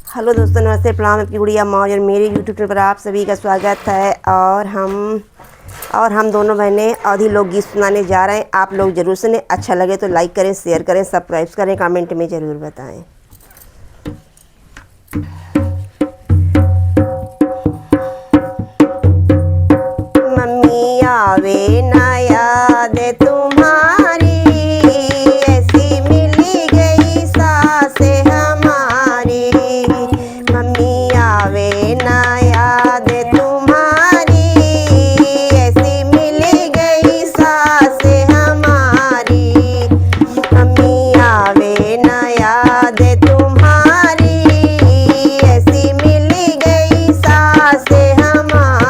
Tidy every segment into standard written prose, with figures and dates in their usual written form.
Hello दोस्तों, नमस्ते, प्रणाम। आपकी गुड़िया मौज और मेरे यूट्यूब चैनल पर आप सभी का स्वागत है। और हम दोनों बहनें अवधी लोकगीत सुनाने जा रहे हैं। आप लोग ज़रूर सुने। अच्छा लगे तो लाइक करें, शेयर करें, सब्सक्राइब करें, कमेंट में ज़रूर बताएं। मम्मी आवे ना याद तुम्हारी, ऐसी मिली गई सासे हमारी। मम्मी आवे ना याद तुम्हारी, ऐसी मिली गई सासे हमारी। मम्मी आवे ना याद तुम्हारी, ऐसी मिली गई सासे हमारी।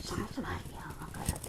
Sounds like